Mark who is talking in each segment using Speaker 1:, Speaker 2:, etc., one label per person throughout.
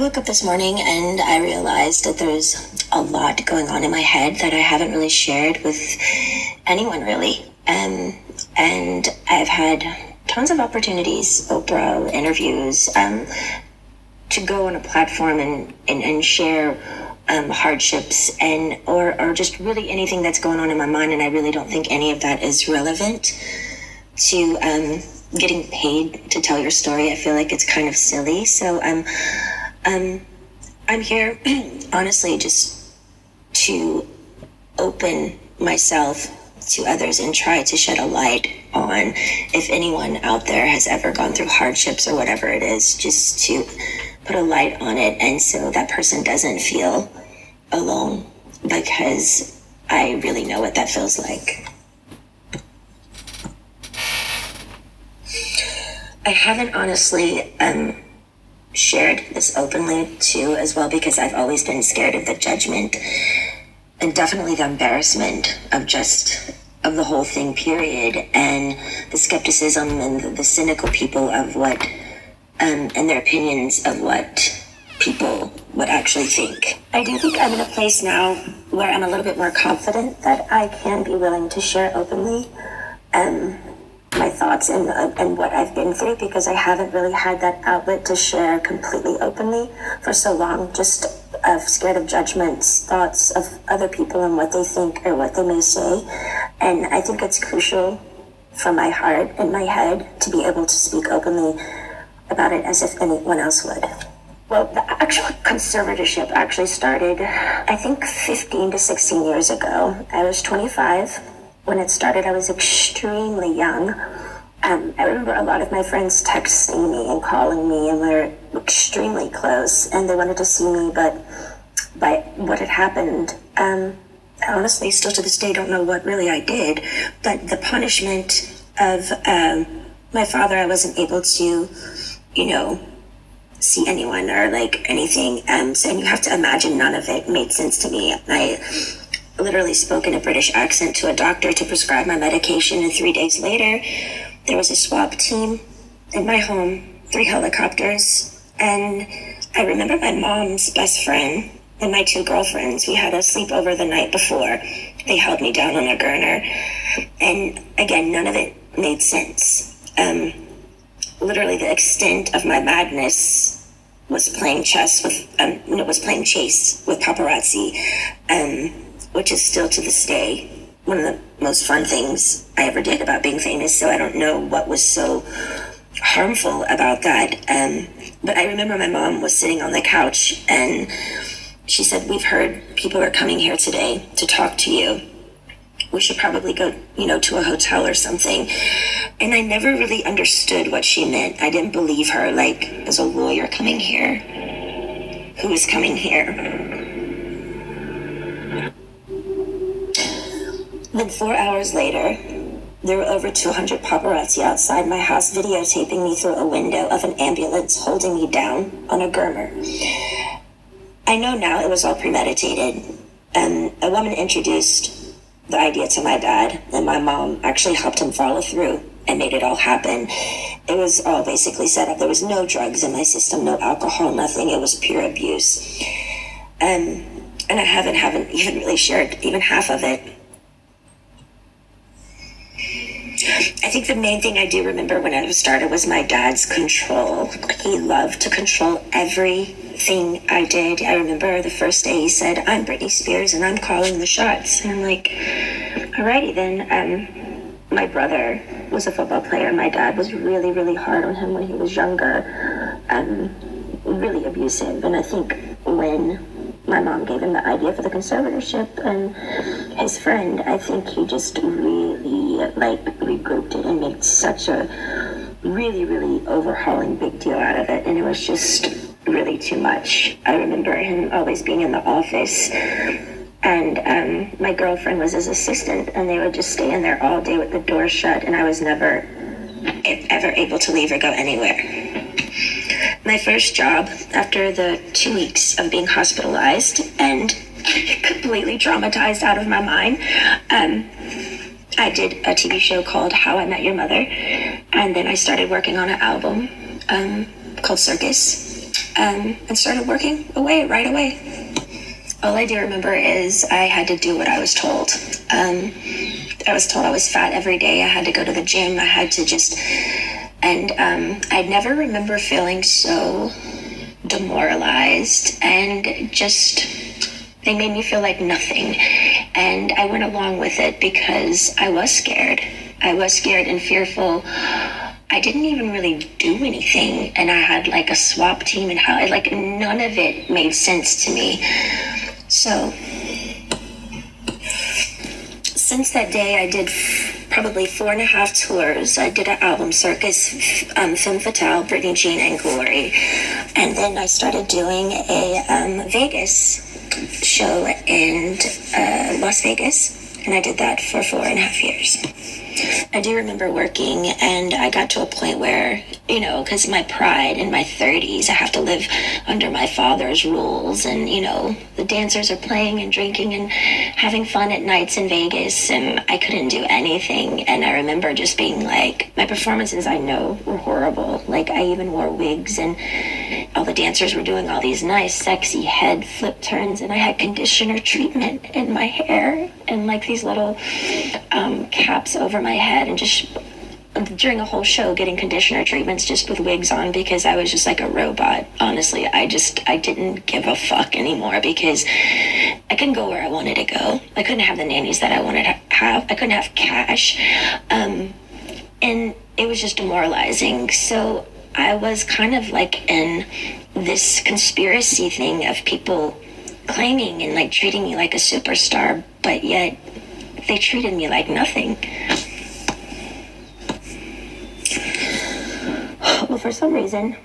Speaker 1: woke up this morning and I realized that there's a lot going on in my head that I haven't really shared with anyone really. And I've had tons of opportunities, Oprah, interviews, to go on a platform and share hardships or just really anything that's going on in my mind. And I really don't think any of that is relevant to getting paid to tell your story. I feel like it's kind of silly. So I'm here honestly just to open myself to others and try to shed a light on if anyone out there has ever gone through hardships or whatever it is, just to put a light on it, and so that person doesn't feel alone, because I really know what that feels like. I haven't honestly shared this openly too as well, because I've always been scared of the judgment and definitely the embarrassment of the whole thing, period, and the skepticism and the cynical people of what and their opinions of what people would actually think. I do think I'm in a place now where I'm a little bit more confident that I can be willing to share openly my thoughts and what I've been through, because I haven't really had that outlet to share completely openly for so long, just scared of judgments, thoughts of other people and what they think or what they may say. And I think it's crucial for my heart and my head to be able to speak openly about it as if anyone else would. Well, the actual conservatorship actually started, I think, 15 to 16 years ago. I was 25 when it started. I was extremely young. I remember a lot of my friends texting me and calling me, and we were extremely close, and they wanted to see me, but by what had happened, I honestly still to this day don't know what really I did, but the punishment of my father, I wasn't able to, see anyone or like anything. And you have to imagine none of it made sense to me. I literally spoke in a British accent to a doctor to prescribe my medication, and 3 days later, there was a swap team in my home, 3 helicopters, and I remember my mom's best friend and my 2 girlfriends. We had a sleepover the night before. They held me down on a gurner, and again, none of it made sense. Literally, the extent of my madness was playing chess with paparazzi, which is still to this day one of the most fun things I ever did about being famous. So I don't know what was so harmful about that. But I remember my mom was sitting on the couch and she said, "We've heard people are coming here today to talk to you. We should probably go, to a hotel or something." And I never really understood what she meant. I didn't believe her. Like, as a lawyer coming here? Who is coming here? Then 4 hours later, there were over 200 paparazzi outside my house videotaping me through a window of an ambulance holding me down on a gurner. I know now it was all premeditated. A woman introduced the idea to my dad, and my mom actually helped him follow through and made it all happen. It was all basically set up. There was no drugs in my system, no alcohol, nothing. It was pure abuse. And I haven't even really shared even half of it. I think the main thing I do remember when I started was my dad's control. He loved to control everything I did. I remember the first day he said, "I'm Britney Spears and I'm calling the shots." And I'm like, alrighty then. My brother was a football player. My dad was really, really hard on him when he was younger. Really abusive. And I think when my mom gave him the idea for the conservatorship and his friend, I think he just really regrouped it and made such a really, really overhauling big deal out of it. And it was just really too much. I remember him always being in the office, and my girlfriend was his assistant, and they would just stay in there all day with the door shut, and I was never ever able to leave or go anywhere. My first job, after the 2 weeks of being hospitalized and completely traumatized out of my mind, I did a TV show called How I Met Your Mother, and then I started working on an album called Circus. and started working away right away. All I do remember is I had to do what I was told. I was told I was fat every day. I had to go to the gym. I had to just, and I never remember feeling so demoralized and just, they made me feel like nothing. And I went along with it because I was scared. I was scared and fearful. I didn't even really do anything. And I had like a swap team and how, like, none of it made sense to me. So since that day, I did probably 4.5 tours. I did an album circus, Femme Fatale, Britney, Jean, and Glory. And then I started doing a Vegas show in Las Vegas. And I did that for 4.5 years. I do remember working, and I got to a point where, you know, because my pride in my 30s, I have to live under my father's rules. And, you know, the dancers are playing and drinking and having fun at nights in Vegas, and I couldn't do anything. And I remember just being like, my performances, I know, were horrible. Like, I even wore wigs, and all the dancers were doing all these nice, sexy head flip turns, and I had conditioner treatment in my hair and like these little caps over my head, and just during a whole show getting conditioner treatments just with wigs on because I was just like a robot. Honestly, I didn't give a fuck anymore because I couldn't go where I wanted to go. I couldn't have the nannies that I wanted to have. I couldn't have cash. And it was just demoralizing. So I was kind of like in this conspiracy thing of people claiming and like treating me like a superstar, but yet they treated me like nothing. Well, for some reason,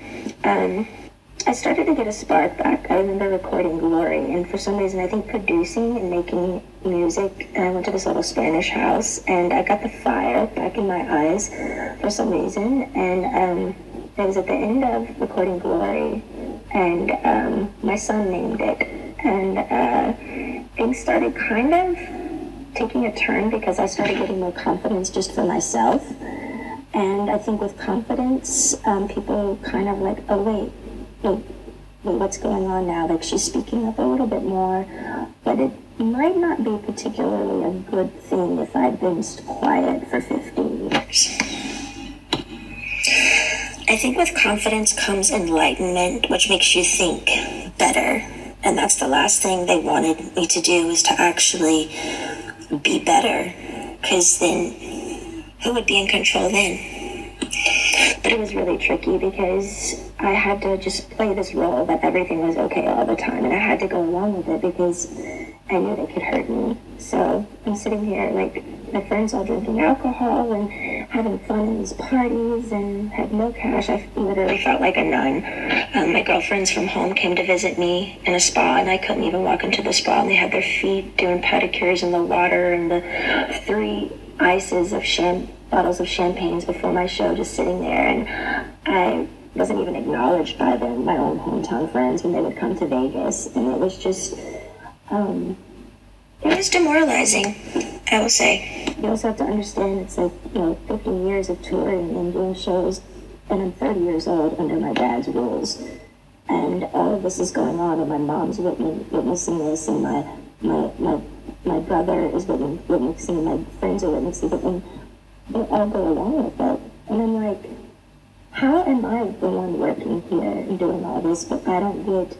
Speaker 1: I started to get a spark back. I remember recording Glory, and for some reason, I think producing and making music, and I went to this little Spanish house, and I got the fire back in my eyes for some reason, and it was at the end of recording Glory, and my son named it, and things started kind of taking a turn because I started getting more confidence just for myself. And I think with confidence, people kind of like, oh, wait, what's going on now? Like, she's speaking up a little bit more, but it might not be particularly a good thing if I'd been quiet for 15 years. I think with confidence comes enlightenment, which makes you think better. And that's the last thing they wanted me to do, is to actually be better, because then who would be in control then? But it was really tricky because I had to just play this role that everything was okay all the time, and I had to go along with it because I knew they could hurt me. So I'm sitting here, like, my friends all drinking alcohol and having fun in these parties and had no cash. I literally felt like a nun. My girlfriends from home came to visit me in a spa, and I couldn't even walk into the spa, and they had their feet doing pedicures in the water, and the 3 ices of bottles of champagnes before my show just sitting there, and I wasn't even acknowledged by them, my own hometown friends, when they would come to Vegas. And it was just it was demoralizing, I will say. You also have to understand, it's like, 15 years of touring and doing shows, and I'm 30 years old under my dad's rules, and all of this is going on, and my mom's witnessing this, and my brother is witnessing, my friends are witnessing it, and they all go along with it. And I'm like, how am I the one working here and doing all this, but I don't get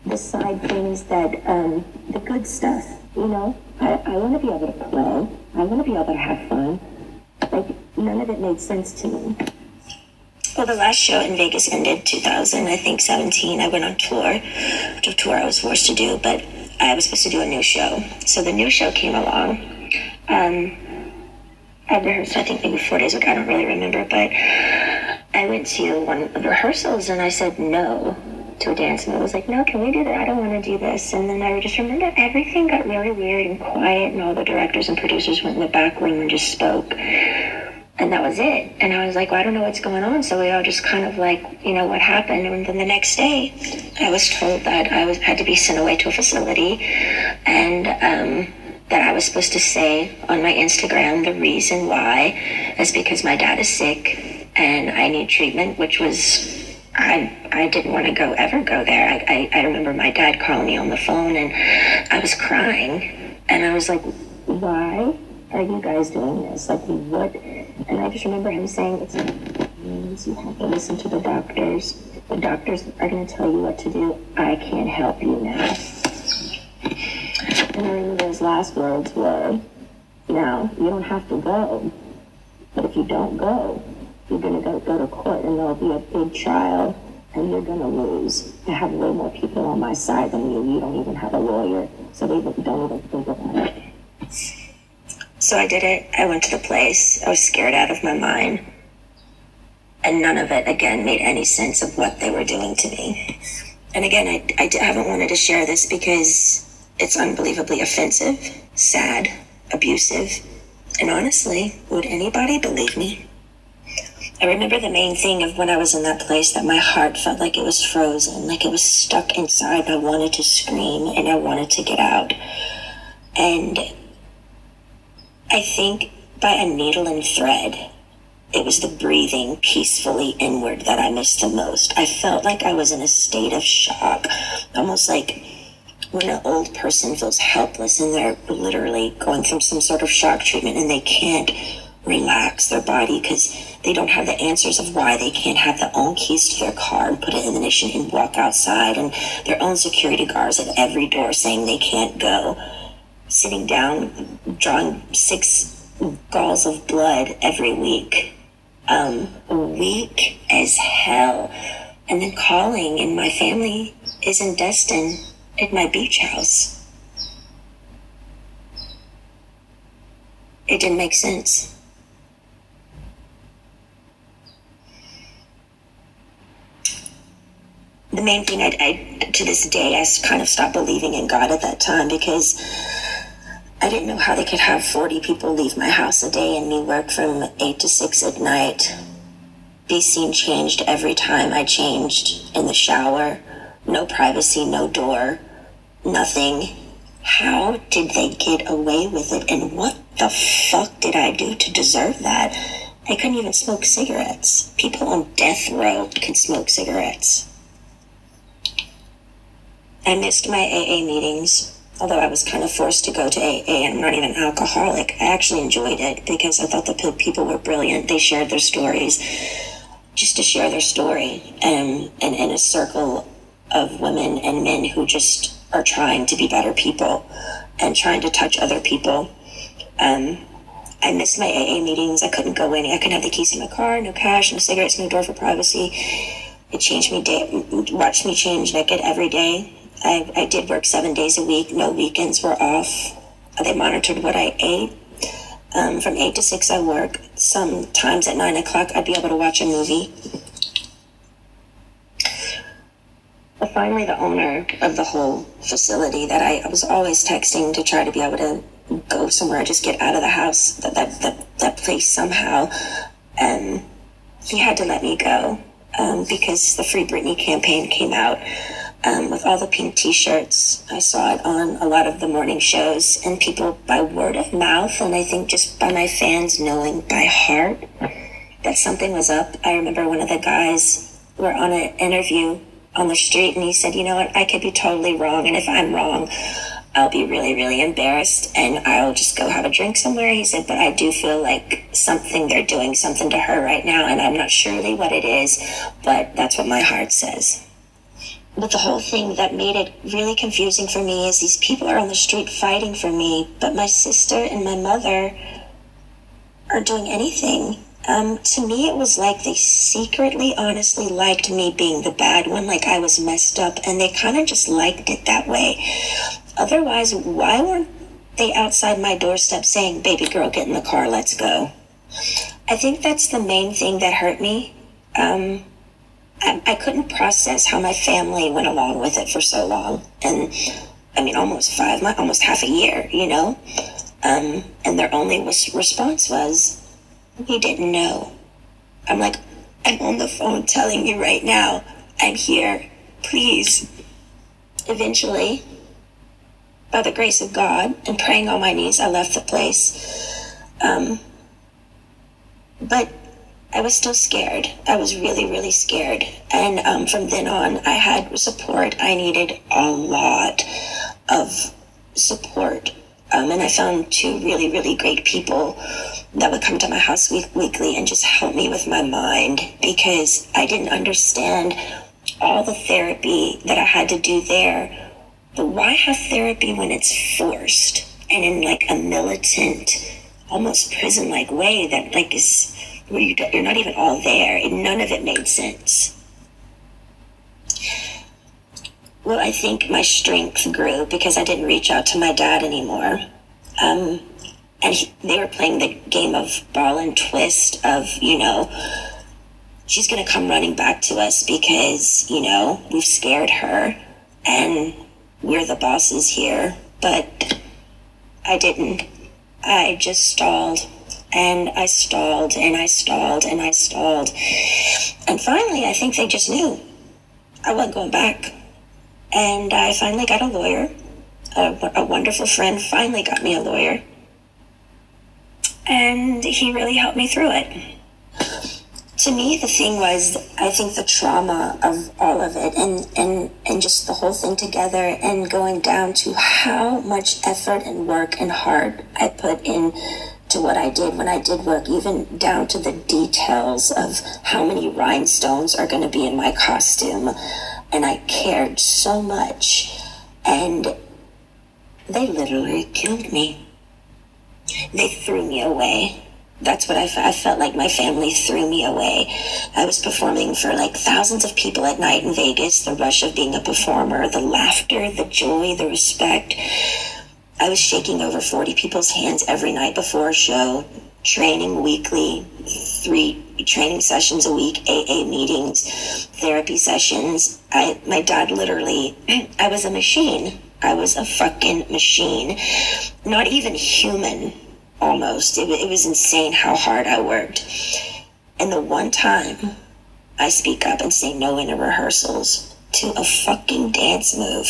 Speaker 1: the side things that, the good stuff, I want to be able to play. I want to be able to have fun. Like, none of it made sense to me. Well, the last show in Vegas ended 2017. I went on tour, which a tour I was forced to do, but I was supposed to do a new show. So the new show came along. I rehearsed, I think, maybe 4 days ago. I don't really remember, but I went to one of the rehearsals, and I said no to a dance, and I was like, no, can we do that? I don't want to do this. And then I just remember everything got really weird and quiet, and all the directors and producers went in the back room and just spoke. And that was it. And I was like, well, I don't know what's going on. So we all just kind of like, what happened? And then the next day, I was told that I had to be sent away to a facility, and that I was supposed to say on my Instagram the reason why is because my dad is sick and I need treatment, which was I didn't want to ever go there. I remember my dad calling me on the phone and I was crying and I was like, why are you guys doing this? Like, what? And I just remember him saying, it's not means you have to listen to the doctors. The doctors are going to tell you what to do. I can't help you now. And I remember his last words were, now, you don't have to go, but if you don't go, you're going to go to court and there'll be a big trial and you're going to lose. I have way more people on my side than you. You don't even have a lawyer, so they don't even think about it. So I did it. I went to the place. I was scared out of my mind. And none of it, again, made any sense of what they were doing to me. And again, I haven't wanted to share this because it's unbelievably offensive, sad, abusive, and honestly, would anybody believe me? I remember the main thing of when I was in that place that my heart felt like it was frozen, like it was stuck inside. I wanted to scream and I wanted to get out. And I think by a needle and thread, it was the breathing peacefully inward that I missed the most. I felt like I was in a state of shock, almost like when an old person feels helpless and they're literally going through some sort of shock treatment and they can't relax their body because they don't have the answers of why they can't have their own keys to their car and put it in the ignition and walk outside, and their own security guards at every door saying they can't go, sitting down, drawing 6 galls of blood every week, weak as hell, and then calling, and my family is in Destin at my beach house. It didn't make sense. The main thing I to this day, I kind of stopped believing in God at that time because I didn't know how they could have 40 people leave my house a day and me work from 8 to 6 at night. Be seen changed every time I changed in the shower. No privacy, no door, nothing. How did they get away with it? And what the fuck did I do to deserve that? I couldn't even smoke cigarettes. People on death row can smoke cigarettes. I missed my AA meetings, although I was kind of forced to go to AA. I'm not even an alcoholic. I actually enjoyed it because I thought the people were brilliant. They shared their stories just to share their story, and in a circle of women and men who just are trying to be better people and trying to touch other people. I missed my AA meetings. I couldn't go in. I couldn't have the keys in my car, no cash, no cigarettes, no door for privacy. It changed me, watched me change naked every day. I did work 7 days a week. No weekends were off. They monitored what I ate. From 8 to 6 I work. Sometimes at 9 o'clock I'd be able to watch a movie. But finally the owner of the whole facility that I was always texting to try to be able to go somewhere, just get out of the house, that place somehow, he had to let me go because the Free Britney campaign came out. With all the pink t-shirts. I saw it on a lot of the morning shows, and people by word of mouth, and I think just by my fans knowing by heart that something was up. I remember one of the guys were on an interview on the street, and he said, you know what, I could be totally wrong, and if I'm wrong, I'll be really, really embarrassed, and I'll just go have a drink somewhere. He said, but I do feel like they're doing something to her right now, and I'm not surely what it is, but that's what my heart says. But the whole thing that made it really confusing for me is these people are on the street fighting for me, but my sister and my mother aren't doing anything. To me, it was like they secretly, honestly liked me being the bad one, like I was messed up, and they kind of just liked it that way. Otherwise, why weren't they outside my doorstep saying, baby girl, get in the car, let's go? I think that's the main thing that hurt me. I couldn't process how my family went along with it for so long. And I mean, almost half a year, you know? And their only response was, we didn't know. I'm like, I'm on the phone telling you right now, I'm here, please. Eventually, by the grace of God and praying on my knees, I left the place. But I was still scared. I was really, really scared. And from then on, I had support. I needed a lot of support. And I found two really, really great people that would come to my house weekly and just help me with my mind, because I didn't understand all the therapy that I had to do there. But why have therapy when it's forced and in like a militant, almost prison-like way that like is where you're not even all there, and none of it made sense. Well, I think my strength grew because I didn't reach out to my dad anymore. And they were playing the game of ball and twist of, she's going to come running back to us because, we've scared her and we're the bosses here. But I didn't. I just stalled. And I stalled and I stalled and I stalled. And finally, I think they just knew I wasn't going back. And I finally got a lawyer. A wonderful friend finally got me a lawyer. And he really helped me through it. To me, the thing was, I think the trauma of all of it and just the whole thing together, and going down to how much effort and work and heart I put in to what I did when I did work, even down to the details of how many rhinestones are going to be in my costume. And I cared so much. And they literally killed me. They threw me away. That's what I felt like my family threw me away. I was performing for like thousands of people at night in Vegas, the rush of being a performer, the laughter, the joy, the respect. I was shaking over 40 people's hands every night before a show, training weekly, 3 training sessions a week, AA meetings, therapy sessions. My dad literally, I was a machine. I was a fucking machine. Not even human, almost. It was insane how hard I worked. And the one time I speak up and say no in the rehearsals to a fucking dance move,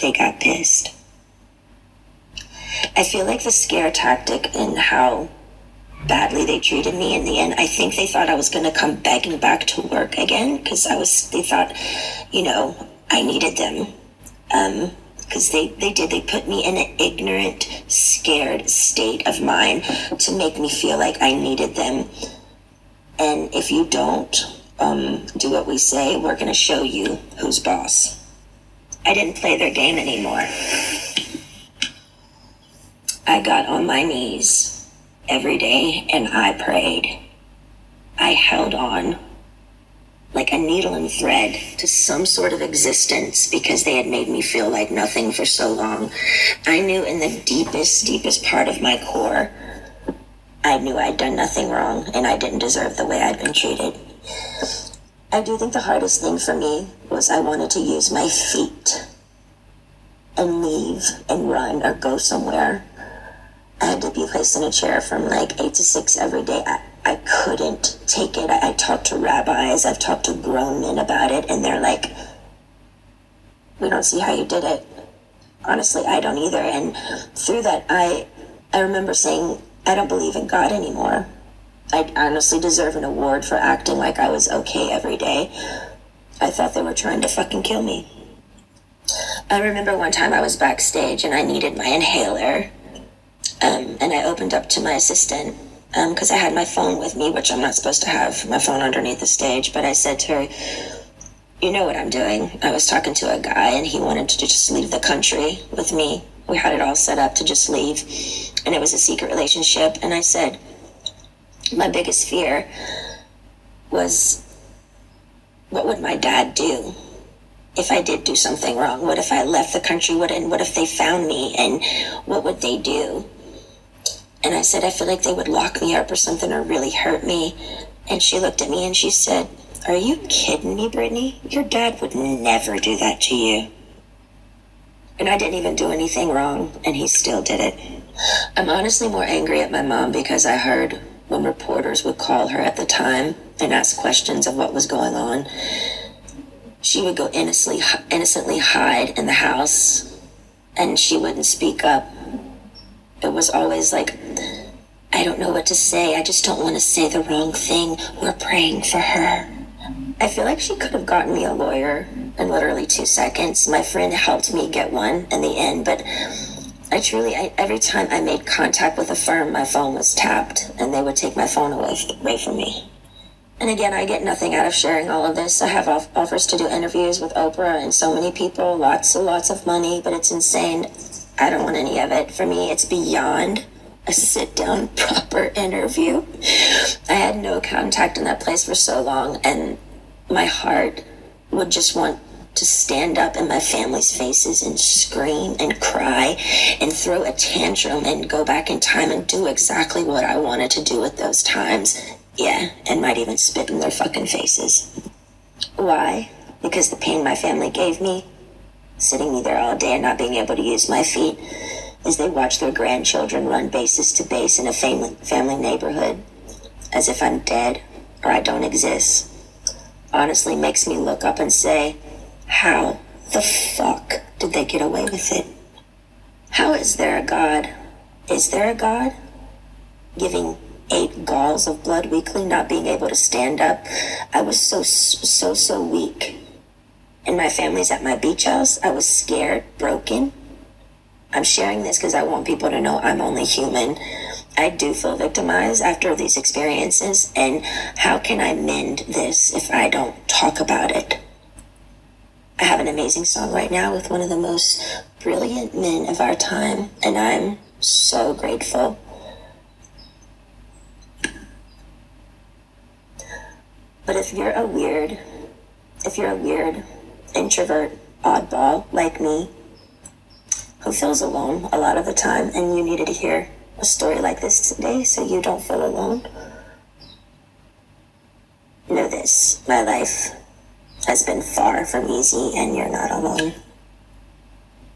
Speaker 1: they got pissed. I feel like the scare tactic and how badly they treated me in the end, I think they thought I was going to come begging back to work again, because they thought, I needed them. Because they put me in an ignorant, scared state of mind to make me feel like I needed them. And if you don't do what we say, we're going to show you who's boss. I didn't play their game anymore. I got on my knees every day and I prayed. I held on like a needle and thread to some sort of existence, because they had made me feel like nothing for so long. I knew in the deepest part of my core, I knew I'd done nothing wrong and I didn't deserve the way I'd been treated. I do think the hardest thing for me was I wanted to use my feet and leave and run or go somewhere. I had to be placed in a chair from like 8 to 6 every day. I couldn't take it. I talked to rabbis, I've talked to grown men about it, and they're like, we don't see how you did it. Honestly, I don't either. And through that, I remember saying, I don't believe in God anymore. I honestly deserve an award for acting like I was okay every day. I thought they were trying to fucking kill me. I remember one time I was backstage and I needed my inhaler. And I opened up to my assistant because I had my phone with me, which I'm not supposed to have my phone underneath the stage. But I said to her, you know what I'm doing. I was talking to a guy and he wanted to just leave the country with me. We had it all set up to just leave. And it was a secret relationship. And I said, my biggest fear was, what would my dad do if I did do something wrong? What if I left the country? What if they found me? And what would they do? And I said, I feel like they would lock me up or something or really hurt me. And she looked at me and she said, are you kidding me, Britney? Your dad would never do that to you. And I didn't even do anything wrong, and he still did it. I'm honestly more angry at my mom because I heard when reporters would call her at the time and ask questions of what was going on, she would go innocently hide in the house and she wouldn't speak up. It was always like, I don't know what to say. I just don't want to say the wrong thing. We're praying for her. I feel like she could have gotten me a lawyer in literally 2 seconds. My friend helped me get one in the end, but every time I made contact with a firm, my phone was tapped and they would take my phone away from me. And again, I get nothing out of sharing all of this. I have offers to do interviews with Oprah and so many people, lots and lots of money, but it's insane. I don't want any of it. For me, it's beyond a sit-down, proper interview. I had no contact in that place for so long, and my heart would just want to stand up in my family's faces and scream and cry and throw a tantrum and go back in time and do exactly what I wanted to do at those times. Yeah, and might even spit in their fucking faces. Why? Because the pain my family gave me, sitting me there all day and not being able to use my feet, as they watch their grandchildren run bases to base in a family neighborhood, as if I'm dead or I don't exist, honestly makes me look up and say, how the fuck did they get away with it? How is there a God? Is there a God? Giving 8 galls of blood weekly, not being able to stand up. I was so weak. And my family's at my beach house. I was scared, broken. I'm sharing this because I want people to know I'm only human. I do feel victimized after these experiences, and how can I mend this if I don't talk about it? I have an amazing song right now with one of the most brilliant men of our time, and I'm so grateful. But if you're a weird introvert oddball like me, who feels alone a lot of the time, and you needed to hear a story like this today so you don't feel alone, know this: my life has been far from easy, and you're not alone.